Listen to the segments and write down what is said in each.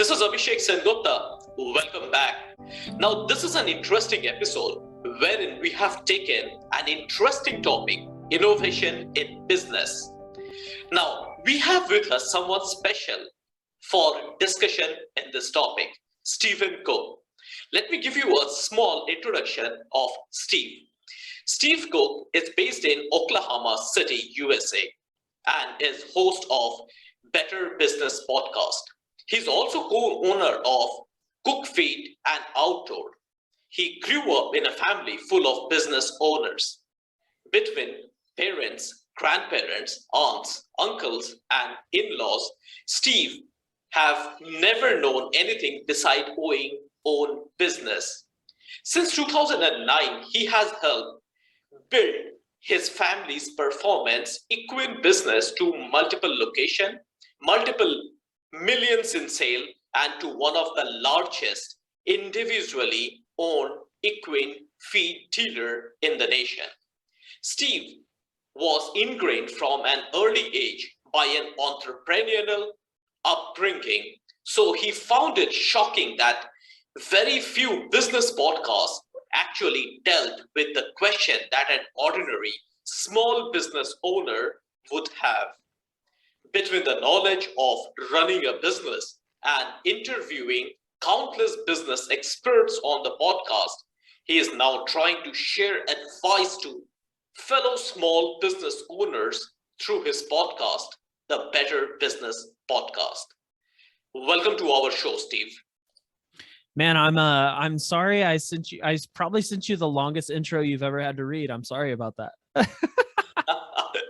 This is Abhishek Sengupta. Welcome back. Now, this is an interesting episode wherein we have taken an interesting topic, innovation in business. Now, we have with us someone special for discussion in this topic, Stephen Cook. Let me give you a small introduction of Steve. Steve Cook is based in Oklahoma City, USA, and is host of Better Business Podcast. He's also co-owner of Cook Feed and Outdoor. He grew up in a family full of business owners. Between parents, grandparents, aunts, uncles, and in-laws, Steve have never known anything beside owning own business. Since 2009, he has helped build his family's performance equine business to multiple locations, multiple millions in sale, and to one of the largest individually owned equine feed dealer in the nation. Steve was ingrained from an early age by an entrepreneurial upbringing. So he found it shocking that very few business podcasts actually dealt with the question that an ordinary small business owner would have. Between the knowledge of running a business and interviewing countless business experts on the podcast, he is now trying to share advice to fellow small business owners through his podcast, the Better Business Podcast. Welcome to our show, Steve. Man, I'm sorry I probably sent you the longest intro you've ever had to read. I'm sorry about that.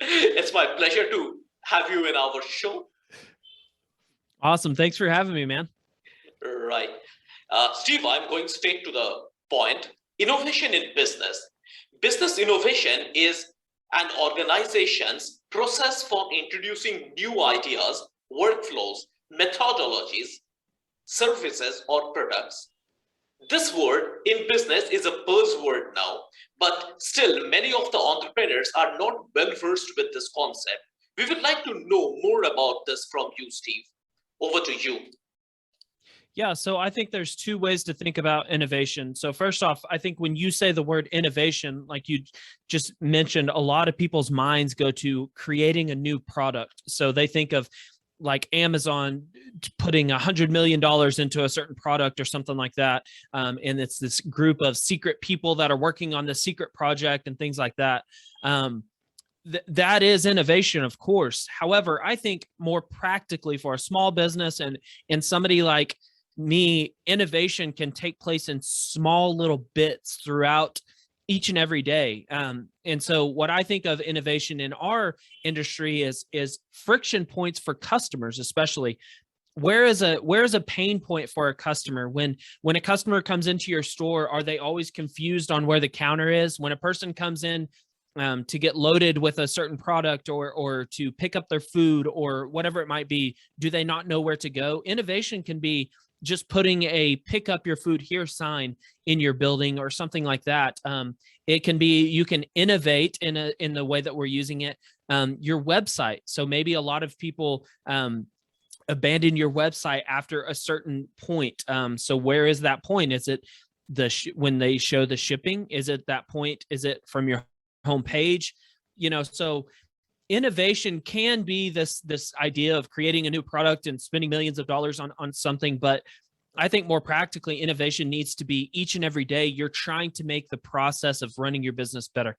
It's my pleasure to have you in our show. Awesome. Thanks for having me, man. Right. Steve, I'm going straight to the point. Innovation in business. Business innovation is an organization's process for introducing new ideas, workflows, methodologies, services, or products. This word in business is a buzzword now, but still many of the entrepreneurs are not well versed with this concept. We would like to know more about this from you, Steve. Over to you. Yeah, so I think there's two ways to think about innovation. So first off, I think when you say the word innovation, like you just mentioned, a lot of people's minds go to creating a new product. So they think of like Amazon putting $100 million into a certain product or something like that. And it's this group of secret people that are working on the secret project and things like that. That is innovation, of course. However, I think more practically for a small business and somebody like me, innovation can take place in small little bits throughout each and every day. And so what I think of innovation in our industry is friction points for customers, especially. Where is a pain point for a customer? When a customer comes into your store, are they always confused on where the counter is? When a person comes in to get loaded with a certain product or to pick up their food or whatever it might be, do they not know where to go? Innovation can be just putting a pick up your food here sign in your building or something like that. It can be, you can innovate in the way that we're using it. Your website. So maybe a lot of people abandon your website after a certain point. So where is that point? Is it when they show the shipping? Is it that point? Is it from your homepage? So innovation can be this idea of creating a new product and spending millions of dollars on something. But I think more practically, innovation needs to be each and every day you're trying to make the process of running your business better.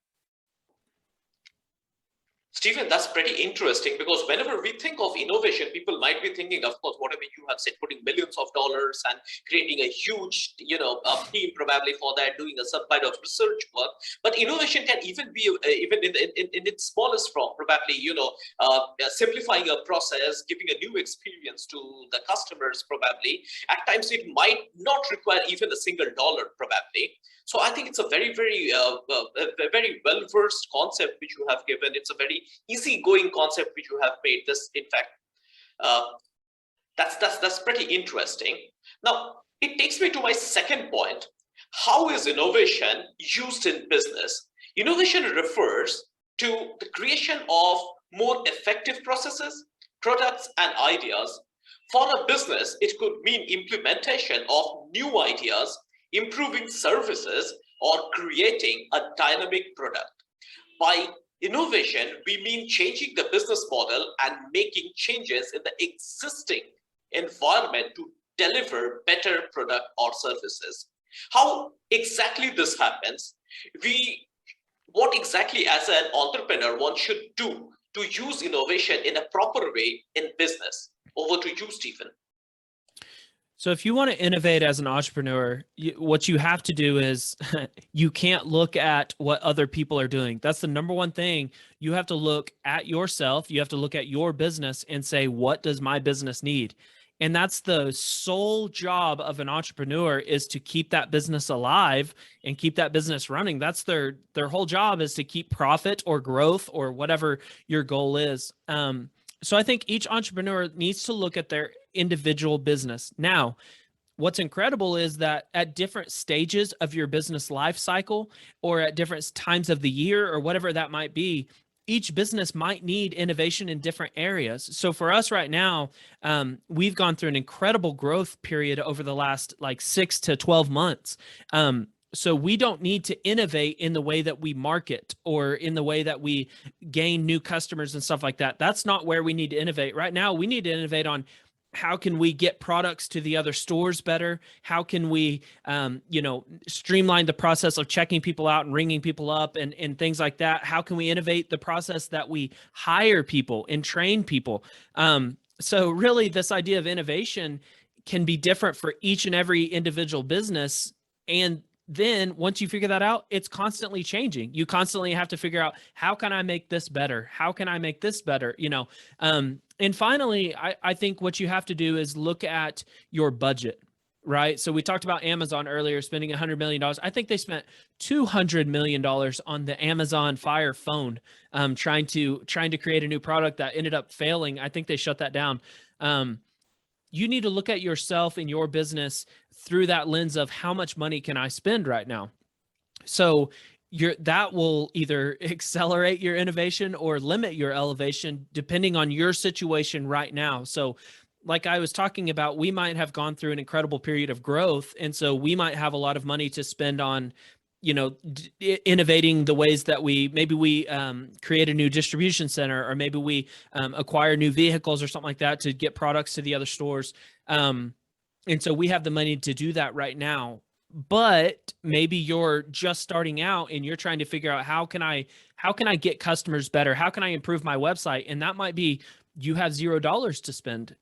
Stephen, that's pretty interesting because whenever we think of innovation, people might be thinking, of course, whatever you have said, putting millions of dollars and creating a huge, team probably for that, doing some kind of research work. But innovation can even be, even in its smallest form, probably, simplifying a process, giving a new experience to the customers, probably. At times, it might not require even a single dollar, probably. So I think it's a very, very, very well-versed concept which you have given. It's a very easy-going concept which you have made. This, in fact, that's pretty interesting. Now, it takes me to my second point. How is innovation used in business? Innovation refers to the creation of more effective processes, products, and ideas For a business, it could mean implementation of new ideas, improving services, or creating a dynamic product. By innovation, we mean changing the business model and making changes in the existing environment to deliver better product or services. How exactly this happens, what exactly as an entrepreneur one should do to use innovation in a proper way in business. Over to you, Stephen. So if you want to innovate as an entrepreneur, what you have to do is you can't look at what other people are doing. That's the number one thing. You have to look at yourself. You have to look at your business and say, what does my business need? And that's the sole job of an entrepreneur, is to keep that business alive and keep that business running. That's their whole job, is to keep profit or growth or whatever your goal is. So I think each entrepreneur needs to look at their individual business. Now, what's incredible is that at different stages of your business life cycle, or at different times of the year, or whatever that might be, each business might need innovation in different areas. So for us right now, we've gone through an incredible growth period over the last like 6 to 12 months. So we don't need to innovate in the way that we market or in the way that we gain new customers and stuff like that. That's not where we need to innovate. Right now, we need to innovate on how can we get products to the other stores better? How can we, streamline the process of checking people out and ringing people up and things like that? How can we innovate the process that we hire people and train people? So really, this idea of innovation can be different for each and every individual business. And then once you figure that out, it's constantly changing. You constantly have to figure out, how can I make this better? How can I make this better? And finally, I think what you have to do is look at your budget, right? So we talked about Amazon earlier, spending $100 million. I think they spent $200 million on the Amazon Fire phone, trying to create a new product that ended up failing. I think they shut that down. You need to look at yourself and your business through that lens of, how much money can I spend right now? So that will either accelerate your innovation or limit your elevation, depending on your situation right now. So like I was talking about, we might have gone through an incredible period of growth. And so we might have a lot of money to spend on, innovating the ways that we create a new distribution center, or maybe we acquire new vehicles or something like that to get products to the other stores. And so we have the money to do that right now. But maybe you're just starting out and you're trying to figure out, how can I get customers better? How can I improve my website? And that might be, you have $0 to spend.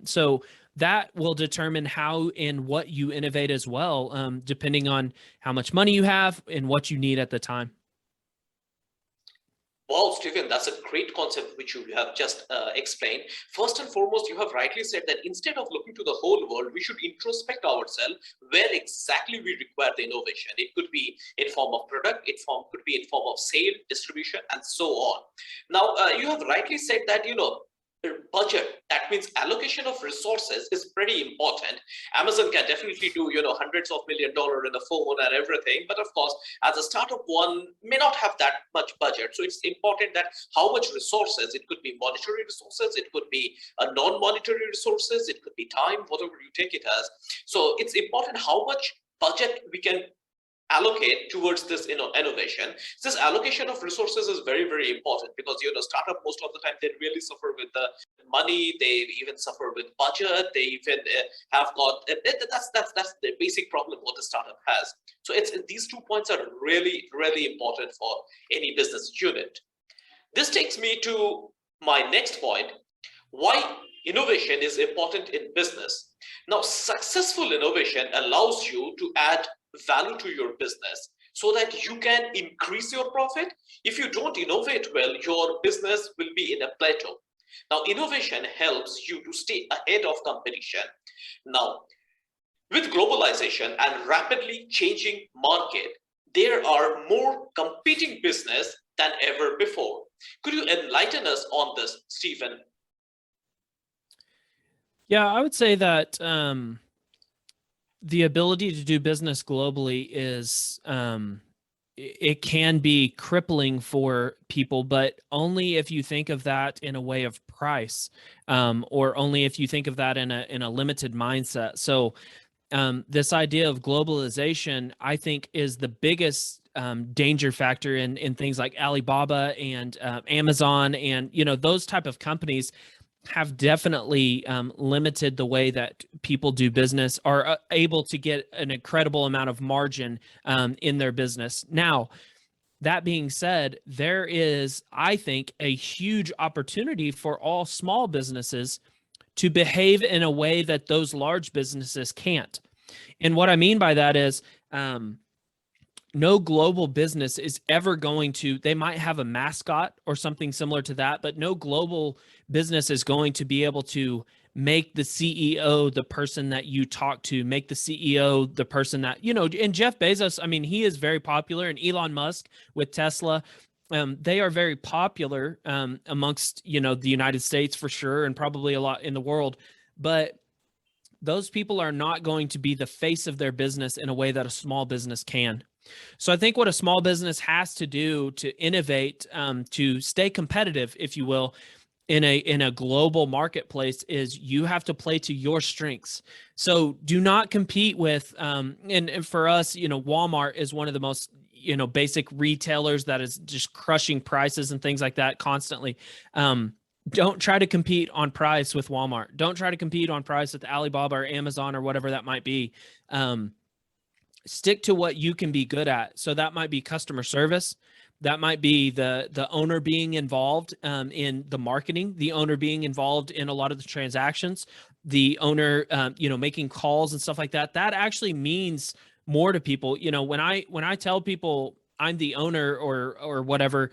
So that will determine how and what you innovate as well, depending on how much money you have and what you need at the time. Wow, Stephen, that's a great concept which you have just explained. First and foremost, you have rightly said that instead of looking to the whole world, we should introspect ourselves where exactly we require the innovation. It could be in form of product, could be in form of sale, distribution, and so on. Now, you have rightly said that, budget, that means allocation of resources, is pretty important. Amazon can definitely do hundreds of $1 million in the phone and everything, but of course, as a startup, one may not have that much budget. So it's important that how much resources, it could be monetary resources, it could be non-monetary resources, it could be time, whatever you take it as. So it's important how much budget we can allocate towards this innovation. This allocation of resources is very, very important, because startup, most of the time, they really suffer with the money. They even suffer with budget. They even have got that's the basic problem what the startup has. So these 2 points are really, really important for any business unit. This takes me to my next point: why innovation is important in business. Now, successful innovation allows you to add value to your business so that you can increase your profit. If you don't innovate well, your business will be in a plateau. Now, innovation helps you to stay ahead of competition. Now, with globalization and rapidly changing market, there are more competing business than ever before. Could you enlighten us on this, Stephen? Yeah, I would say that the ability to do business globally is it can be crippling for people, but only if you think of that in a way of price, or only if you think of that in a limited mindset. So this idea of globalization, I think, is the biggest danger factor in things like Alibaba and Amazon, and those type of companies have definitely limited the way that people do business, are able to get an incredible amount of margin in their business. Now, that being said, there is, I think, a huge opportunity for all small businesses to behave in a way that those large businesses can't. And what I mean by that is, no global business is ever going to, they might have a mascot or something similar to that, but no global business is going to be able to make the CEO the person that you talk to, make the CEO the person that, and Jeff Bezos, I mean, he is very popular, and Elon Musk with Tesla, they are very popular amongst, the United States for sure, and probably a lot in the world. But those people are not going to be the face of their business in a way that a small business can. So I think what a small business has to do to innovate, to stay competitive, if you will, in a global marketplace, is you have to play to your strengths. So do not compete with, and for us, Walmart is one of the most, basic retailers that is just crushing prices and things like that constantly. Don't try to compete on price with Walmart. Don't try to compete on price with Alibaba or Amazon or whatever that might be. Stick to what you can be good at. So that might be customer service. That might be the owner being involved in the marketing, the owner being involved in a lot of the transactions, the owner, making calls and stuff like that. That actually means more to people. When I tell people I'm the owner or whatever,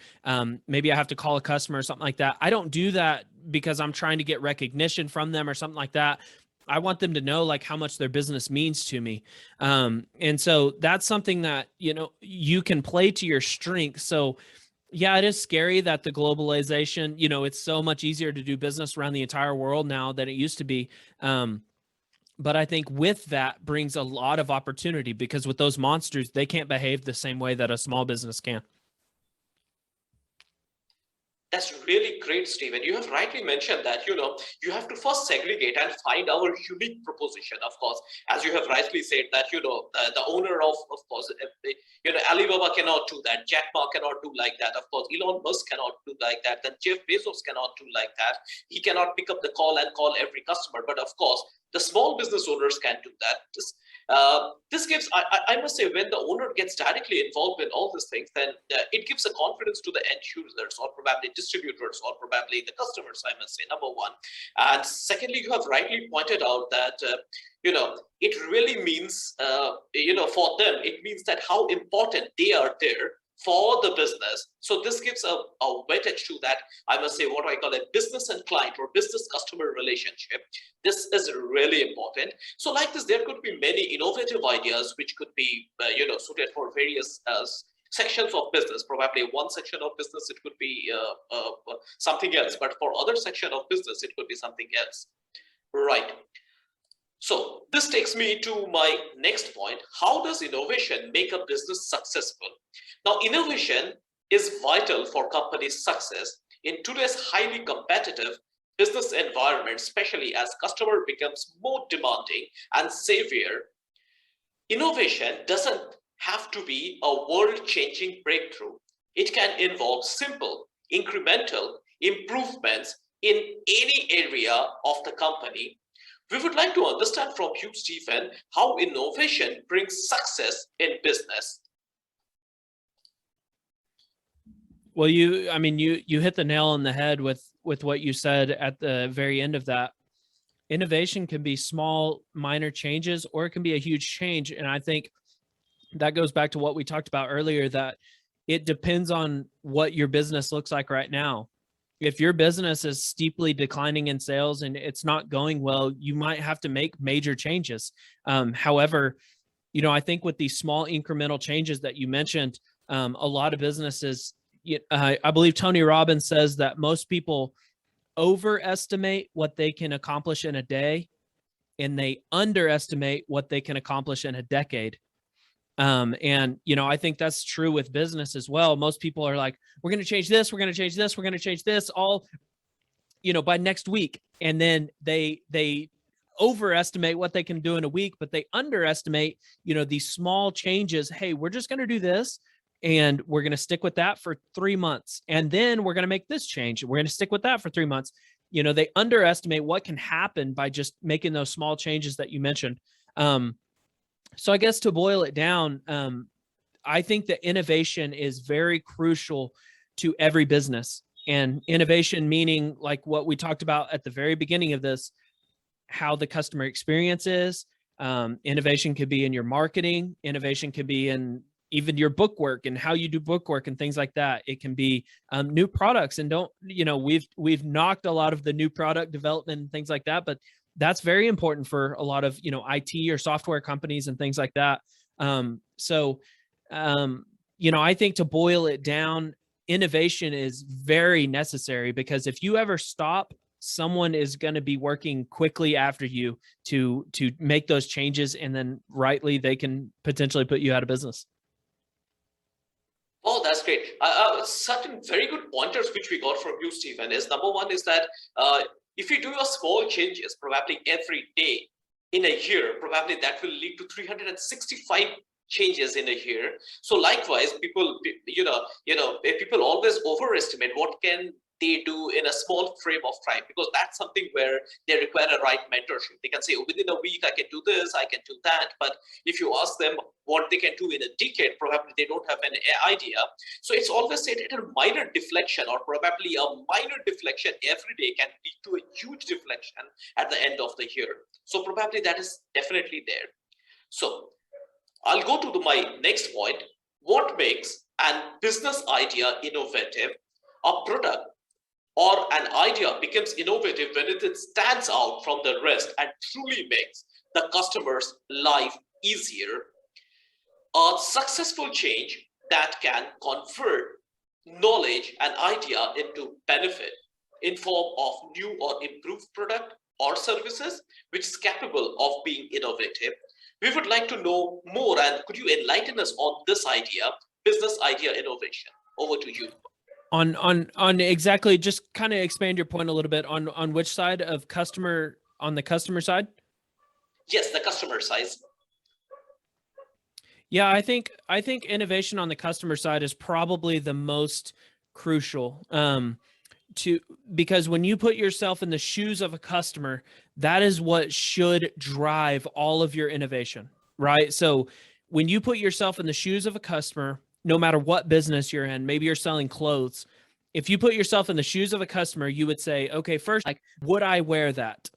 maybe I have to call a customer or something like that, I don't do that because I'm trying to get recognition from them or something like that. I want them to know like how much their business means to me. And so that's something that, you can play to your strength. So yeah, it is scary that the globalization, it's so much easier to do business around the entire world now than it used to be. But I think with that brings a lot of opportunity, because with those monsters, they can't behave the same way that a small business can. That's really great, Stephen. You have rightly mentioned that, you have to first segregate and find our unique proposition. Of course, as you have rightly said that, the owner of course, Alibaba cannot do that. Jack Ma cannot do like that. Of course, Elon Musk cannot do like that. Then Jeff Bezos cannot do like that. He cannot pick up the call and call every customer. But of course, the small business owners can do that. This gives, I must say, when the owner gets directly involved in all these things, then it gives a confidence to the end users, or probably distributors, or probably the customers, I must say, number one. And secondly, you have rightly pointed out that, it really means, for them, it means that how important they are there for the business. So this gives a weightage to that, I must say, what I call a business and client or business customer relationship. This is really important. So like this, there could be many innovative ideas which could be, suited for various sections of business. Probably one section of business, it could be something else, but for other section of business, it could be something else. Right. So this takes me to my next point. How does innovation make a business successful? Now, innovation is vital for companies' success in today's highly competitive business environment, especially as customer becomes more demanding and savvier. Innovation doesn't have to be a world-changing breakthrough. It can involve simple, incremental improvements in any area of the company. We would like to understand from you, Stephen, how innovation brings success in business. Well, you hit the nail on the head with what you said at the very end of that. Innovation can be small, minor changes, or it can be a huge change. And I think that goes back to what we talked about earlier, that it depends on what your business looks like right now. If your business is steeply declining in sales and it's not going well, you might have to make major changes. However, I think with these small incremental changes that you mentioned, a lot of businesses, I believe Tony Robbins says that most people overestimate what they can accomplish in a day, and they underestimate what they can accomplish in a decade. And, I think that's true with business as well. Most people are like, we're going to change this, we're going to change this, we're going to change this all, by next week. And then they overestimate what they can do in a week, but they underestimate, these small changes. Hey, we're just going to do this and we're going to stick with that for 3 months. And then we're going to make this change. We're going to stick with that for 3 months. They underestimate what can happen by just making those small changes that you mentioned. So I guess to boil it down, I think that innovation is very crucial to every business. And innovation meaning like what we talked about at the very beginning of this, how the customer experience is. Innovation could be in your marketing. Innovation could be in even your book work and how you do book work and things like that. It can be new products. And we've knocked a lot of the new product development and things like that, but that's very important for a lot of, IT or software companies and things like that. I think to boil it down, innovation is very necessary, because if you ever stop, someone is going to be working quickly after you to make those changes, and then rightly they can potentially put you out of business. Oh, that's great. Certain very good pointers which we got from you, Stephen, is number one is that if you do your small changes, probably every day in a year, probably that will lead to 365 changes in a year. So likewise, people, people always overestimate what can they do in a small frame of time, because that's something where they require a right mentorship. They can say, oh, within a week, I can do this, I can do that. But if you ask them what they can do in a decade, probably they don't have an idea. So it's always said that a minor deflection, or probably a minor deflection every day, can lead to a huge deflection at the end of the year. So probably that is definitely there. So I'll go to my next point. What makes a business idea innovative? A product or an idea becomes innovative when it stands out from the rest and truly makes the customer's life easier. A successful change that can convert knowledge and idea into benefit in form of new or improved product or services, which is capable of being innovative. We would like to know more, and could you enlighten us on this idea, business idea innovation? Over to you. On exactly, just kind of expand your point a little bit on which side of customer, on the customer side? Yes, the customer side. Yeah, I think innovation on the customer side is probably the most crucial. Because when you put yourself in the shoes of a customer, that is what should drive all of your innovation, right? So when you put yourself in the shoes of a customer, no matter what business you're in, maybe you're selling clothes. If you put yourself in the shoes of a customer, you would say, okay, first, like, would I wear that?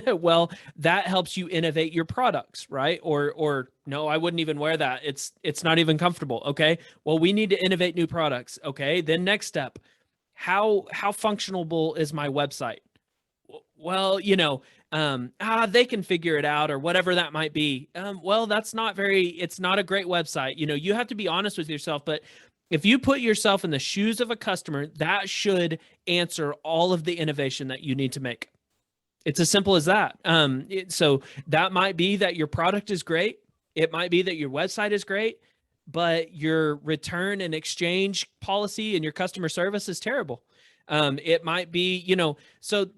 Well, that helps you innovate your products, right? Or no, I wouldn't even wear that. It's not even comfortable. Okay. Well, we need to innovate new products. Okay. Then next step, how functional is my website? Well, they can figure it out, or whatever that might be. Well, it's not a great website. You have to be honest with yourself, but if you put yourself in the shoes of a customer, that should answer all of the innovation that you need to make. It's as simple as that. So that might be that your product is great. It might be that your website is great, but your return and exchange policy and your customer service is terrible. It might be, so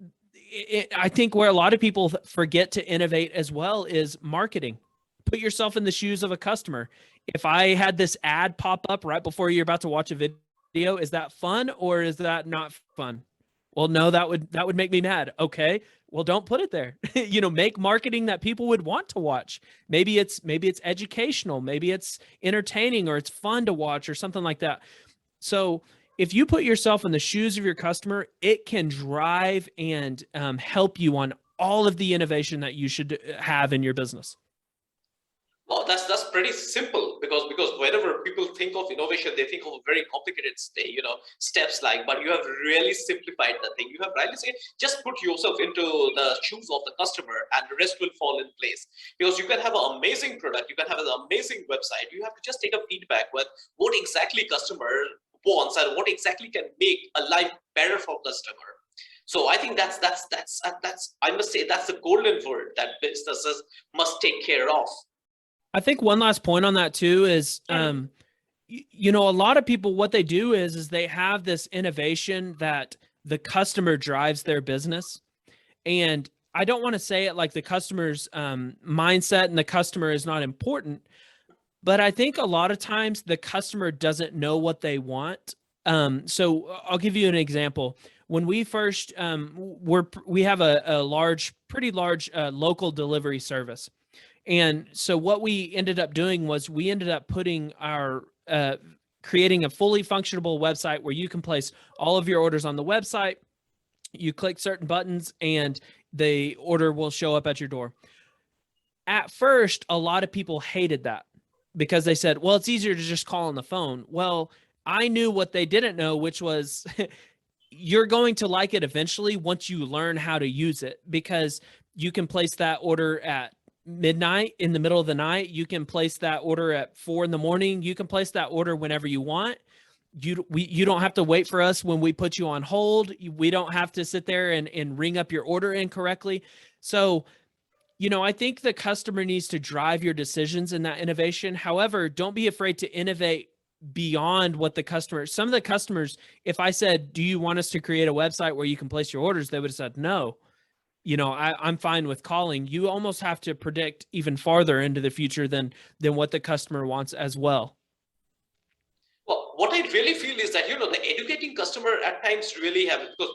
I think where a lot of people forget to innovate as well is marketing. Put yourself in the shoes of a customer. If I had this ad pop up right before you're about to watch a video, is that fun or is that not fun? Well, no, that would make me mad. Okay. Well, don't put it there. Make marketing that people would want to watch. Maybe it's educational, maybe it's entertaining, or it's fun to watch, or something like that. So if you put yourself in the shoes of your customer, it can drive and help you on all of the innovation that you should have in your business. Well, that's pretty simple, because whenever people think of innovation, they think of very complicated steps like. But you have really simplified the thing. You have rightly said, just put yourself into the shoes of the customer, and the rest will fall in place. Because you can have an amazing product, you can have an amazing website. You have to just take a feedback with what exactly customer wants and what exactly can make a life better for customer. So I think that's I must say that's the golden word that businesses must take care of. I think one last point on that too is, a lot of people, what they do is they have this innovation that the customer drives their business. And I don't want to say it like the customer's mindset and the customer is not important, but I think a lot of times the customer doesn't know what they want. So I'll give you an example. When we first we have a pretty large local delivery service, and so what we ended up doing was we ended up putting our creating a fully functionable website where you can place all of your orders on the website. You click certain buttons and the order will show up at your door. At first, a lot of people hated that because they said, well, it's easier to just call on the phone. Well, I knew what they didn't know, which was you're going to like it eventually once you learn how to use it, because you can place that order at midnight, in the middle of the night. You can place that order at 4 a.m. You can place that order whenever you want. You don't have to wait for us when we put you on hold. We don't have to sit there and ring up your order incorrectly. So, I think the customer needs to drive your decisions in that innovation. However, don't be afraid to innovate beyond what some of the customers, if I said, do you want us to create a website where you can place your orders? They would have said, no. I'm fine with calling. You almost have to predict even farther into the future than what the customer wants as well. Well, what I really feel is that, the educating customer at times really have, because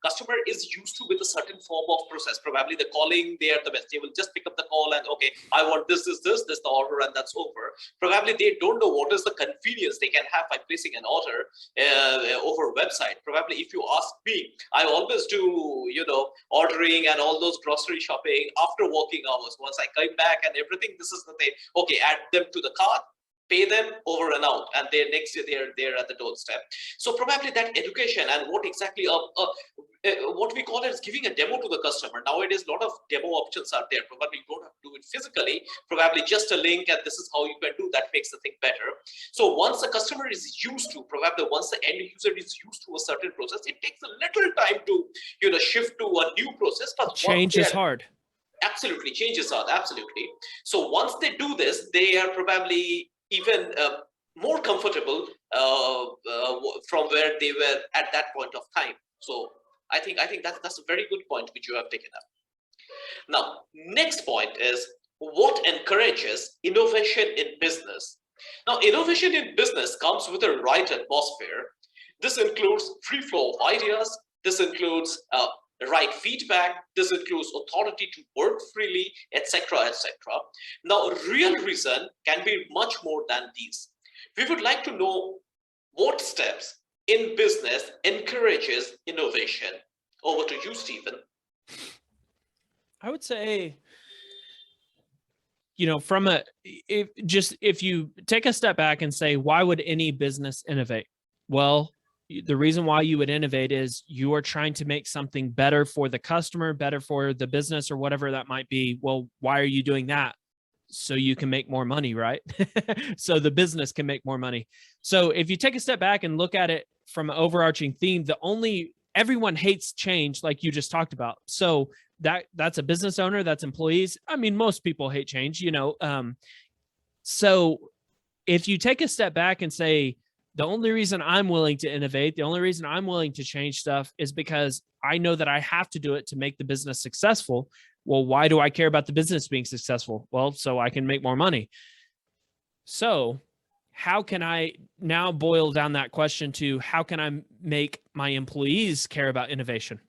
customer is used to with a certain form of process. Probably the calling, they are the best. They will just pick up the call and, okay, I want this, the order, and that's over. Probably they don't know what is the convenience they can have by placing an order over a website. Probably if you ask me, I always do, ordering and all those grocery shopping after working hours. Once I come back and everything, this is the thing. Okay, add them to the cart, pay them, over and out, and they're next year they're at the doorstep. So probably that education and what exactly what we call it is giving a demo to the customer. Nowadays, a lot of demo options are there. Probably you don't have to do it physically. Probably just a link, and this is how you can do that, makes the thing better. So once the customer is used to, probably once the end user is used to a certain process, it takes a little time to shift to a new process. But change is hard. Absolutely, changes are absolutely. So once they do this, they are probably even more comfortable from where they were at that point of time. So I think that's a very good point which you have taken up. Now, next point is what encourages innovation in business. Now, innovation in business comes with a right atmosphere. This includes free flow of ideas. This includes right feedback. This includes authority to work freely, etc., etc. Now, a real reason can be much more than these. We would like to know what steps in business encourages innovation. Over to you, Stephen. I would say, if you take a step back and say, why would any business innovate? Well, the reason why you would innovate is you are trying to make something better for the customer, better for the business, or whatever that might be. Well, why are you doing that? So you can make more money, right? So the business can make more money. So if you take a step back and look at it from an overarching theme, everyone hates change, like you just talked about. So that's a business owner, that's employees. I mean, most people hate change, so if you take a step back and say, the only reason I'm willing to innovate, the only reason I'm willing to change stuff is because I know that I have to do it to make the business successful. Well, why do I care about the business being successful? Well, so I can make more money. So how can I now boil down that question to how can I make my employees care about innovation?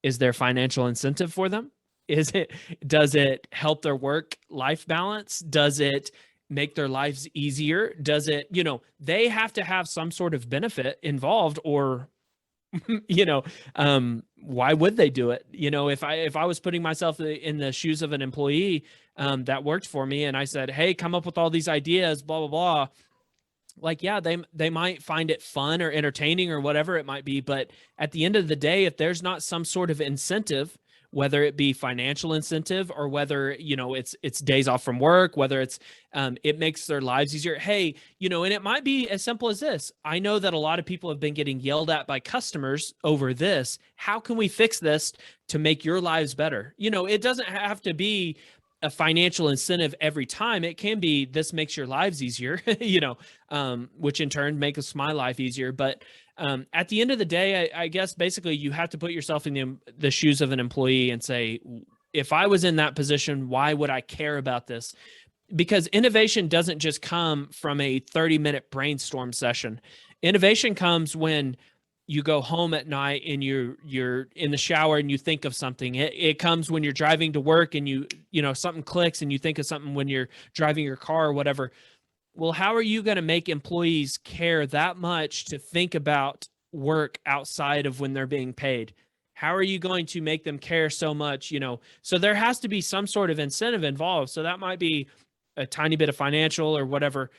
Is there financial incentive for them? Does it help their work-life balance? Does it make their lives easier? Does it, they have to have some sort of benefit involved, or, why would they do it? If I was putting myself in the shoes of an employee that worked for me and I said, hey, come up with all these ideas, blah, blah, blah. Like, yeah, they might find it fun or entertaining or whatever it might be. But at the end of the day, if there's not some sort of incentive, whether it be financial incentive or whether, it's days off from work, whether it's, it makes their lives easier. Hey, and it might be as simple as this. I know that a lot of people have been getting yelled at by customers over this. How can we fix this to make your lives better? It doesn't have to be a financial incentive every time. It can be, this makes your lives easier, which in turn makes my life easier. But at the end of the day, I guess basically you have to put yourself in the shoes of an employee and say, if I was in that position, why would I care about this? Because innovation doesn't just come from a 30-minute brainstorm session. Innovation comes when you go home at night and you're in the shower and you think of something. It comes when you're driving to work and something clicks and you think of something when you're driving your car or whatever. Well, how are you going to make employees care that much to think about work outside of when they're being paid? How are you going to make them care so much? So there has to be some sort of incentive involved. So that might be a tiny bit of financial or whatever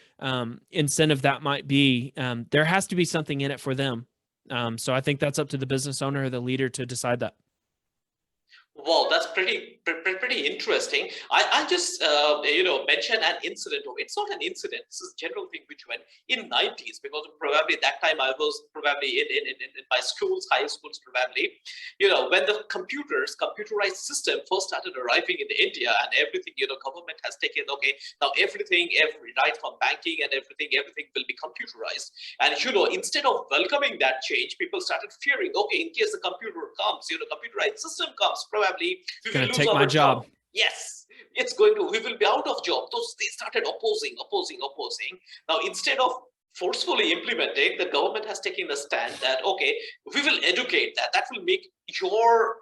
incentive that might be. There has to be something in it for them. So I think that's up to the business owner or the leader to decide that. Wow, that's pretty interesting. I'll just mention an incident. It's not an incident. This is a general thing which went in 90s, because probably that time I was probably in my schools, high schools, probably. When the computerized system first started arriving in India, and everything, government has taken, okay, now everything, right from banking and everything will be computerized. And instead of welcoming that change, people started fearing, okay, in case the computer comes, computerized system comes, probably we will lose take our my job. Yes, we will be out of job. Those, they started opposing. Now, instead of forcefully implementing, the government has taken a stand that, okay, we will educate that will make your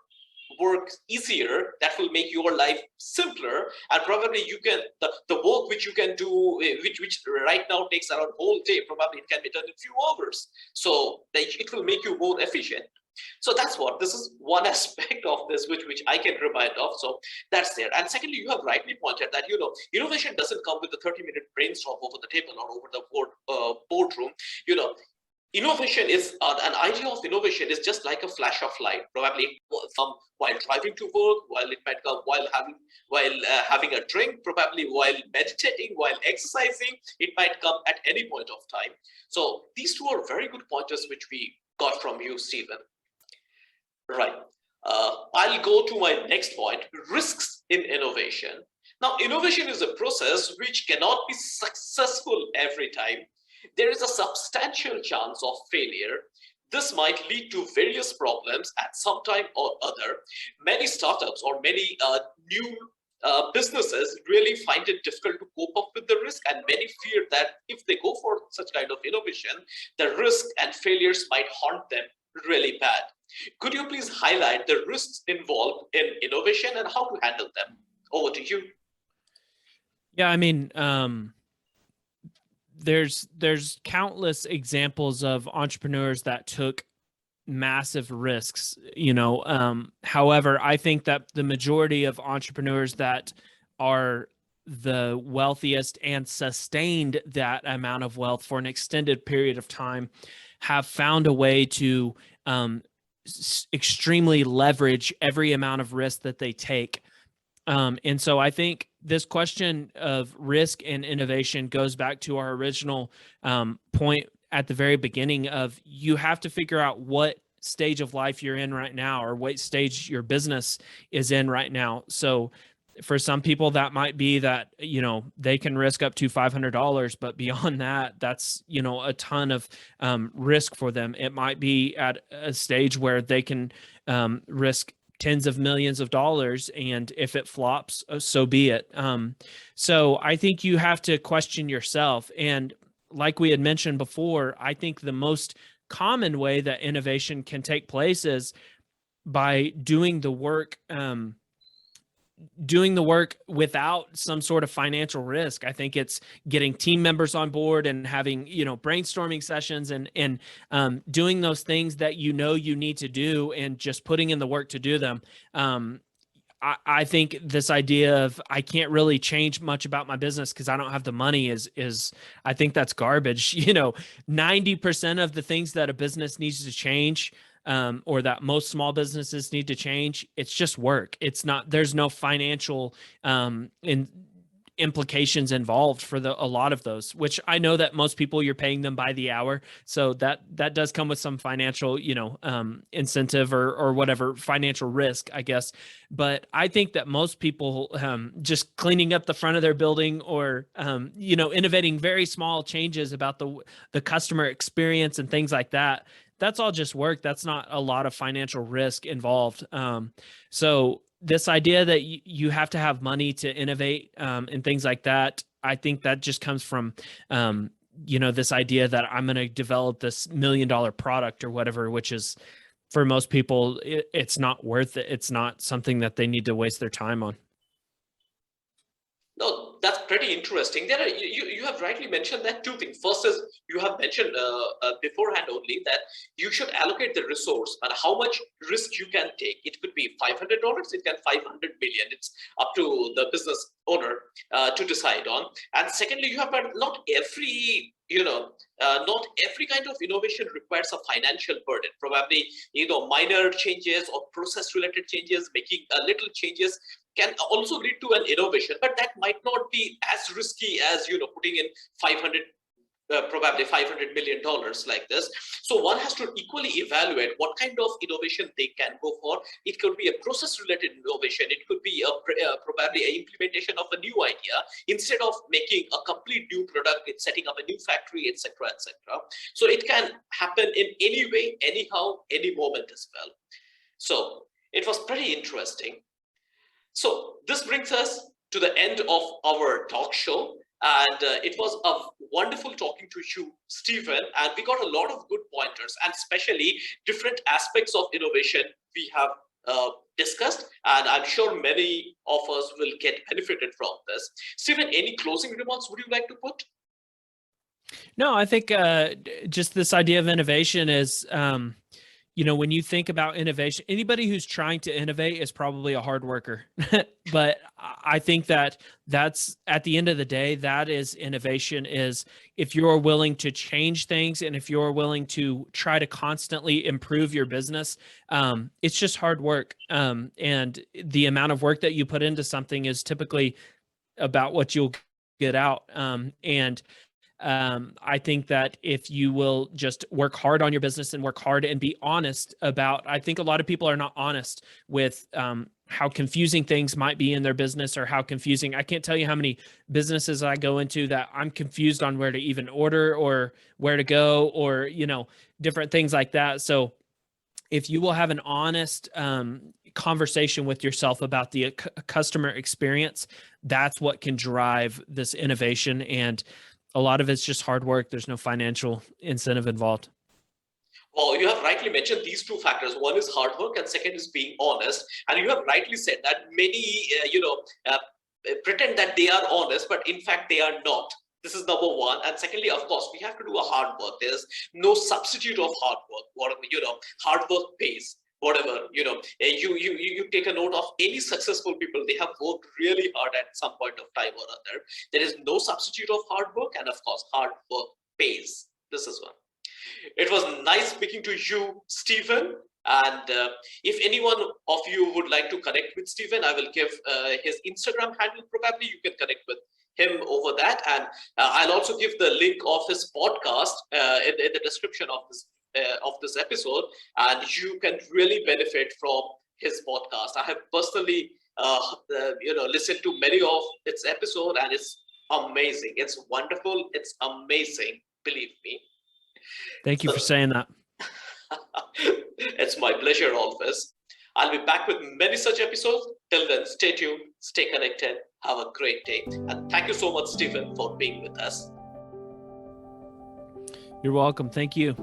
work easier, that will make your life simpler, and probably you can the work which you can do, which right now takes around whole day, probably it can be done in few hours, so it will make you more efficient. So this is one aspect of this which I can remind of. So that's there. And secondly, you have rightly pointed that innovation doesn't come with a 30-minute brainstorm over the table or over the boardroom. Innovation is an idea of innovation is just like a flash of light, probably while driving to work, while it might come while having a drink, probably while meditating, while exercising. It might come at any point of time. So these two are very good pointers which we got from you, Stephen. Right. I'll go to my next point, risks in innovation. Now, innovation is a process which cannot be successful every time. There is a substantial chance of failure. This might lead to various problems at some time or other. Many startups or many new businesses really find it difficult to cope up with the risk, and many fear that if they go for such kind of innovation, the risk and failures might haunt them really bad. Could you please highlight the risks involved in innovation and how to handle them? Over to you. Yeah, I mean, there's countless examples of entrepreneurs that took massive risks, however, I think that the majority of entrepreneurs that are the wealthiest and sustained that amount of wealth for an extended period of time have found a way to extremely leverage every amount of risk that they take. And so I think this question of risk and innovation goes back to our original point at the very beginning of, you have to figure out what stage of life you're in right now, or what stage your business is in right now. So for some people that might be that, they can risk up to $500, but beyond that, that's, a ton of risk for them. It might be at a stage where they can risk tens of millions of dollars, and if it flops, so be it. So I think you have to question yourself. And like we had mentioned before, I think the most common way that innovation can take place is by doing the work without some sort of financial risk. I think it's getting team members on board and having, brainstorming sessions and doing those things that you need to do, and just putting in the work to do them. I think this idea of, I can't really change much about my business because I don't have the money is I think that's garbage. 90% of the things that a business needs to change, or that most small businesses need to change, it's just work. It's not, there's no financial implications involved for a lot of those, which I know that most people, you're paying them by the hour. So that does come with some financial, incentive or whatever, financial risk, I guess. But I think that most people, just cleaning up the front of their building or, innovating very small changes about the customer experience and things like that, that's all just work. That's not a lot of financial risk involved. So this idea that you have to have money to innovate, and things like that, I think that just comes from, this idea that I'm going to develop this $1 million product or whatever, which is, for most people, it's not worth it. It's not something that they need to waste their time on. No, that's pretty interesting. There are, you have rightly mentioned that two things. First is you have mentioned beforehand only that you should allocate the resource and how much risk you can take. It could be $500, it can 500 million. It's up to the business owner to decide on. And secondly, you have not every not every kind of innovation requires a financial burden. Probably minor changes or process related changes, making little changes can also lead to an innovation, but that might not be as risky as putting in 500 probably $500 million like this. So one has to equally evaluate what kind of innovation they can go for. It could be a process related innovation. It could be probably an implementation of a new idea instead of making a complete new product, it's setting up a new factory, etc., etc. So it can happen in any way, anyhow, any moment as well. So it was pretty interesting. So this brings us to the end of our talk show. And it was a wonderful talking to you, Stephen. And we got a lot of good pointers, and especially different aspects of innovation we have discussed. And I'm sure many of us will get benefited from this. Stephen, any closing remarks would you like to put? No, I think just this idea of innovation is, when you think about innovation, anybody who's trying to innovate is probably a hard worker. But I think that's at the end of the day, that is innovation, is if you're willing to change things and if you're willing to try to constantly improve your business, it's just hard work. And the amount of work that you put into something is typically about what you'll get out. I think that if you will just work hard on your business and work hard and be honest about, I think a lot of people are not honest with how confusing things might be in their business, or how confusing. I can't tell you how many businesses I go into that I'm confused on where to even order or where to go, or, different things like that. So if you will have an honest conversation with yourself about the customer experience, that's what can drive this innovation. And a lot of it's just hard work. There's no financial incentive involved. Well, you have rightly mentioned these two factors. One is hard work, and second is being honest. And you have rightly said that many, pretend that they are honest, but in fact they are not. This is number one. And secondly, of course, we have to do a hard work. There's no substitute of hard work. Hard work pays. Whatever, you take a note of any successful people, they have worked really hard at some point of time or other. There is no substitute of hard work, and of course, hard work pays. This is one. It was nice speaking to you, Stephen. And if anyone of you would like to connect with Stephen, I will give his Instagram handle. Probably you can connect with him over that. And I'll also give the link of his podcast in the description of this episode, and you can really benefit from his podcast. I have personally listened to many of its episodes, and it's amazing. It's wonderful. It's amazing. Believe me. Thank you for saying that. It's my pleasure always. I'll be back with many such episodes. Till then, stay tuned, stay connected, have a great day. And thank you so much, Stephen, for being with us. You're welcome. Thank you.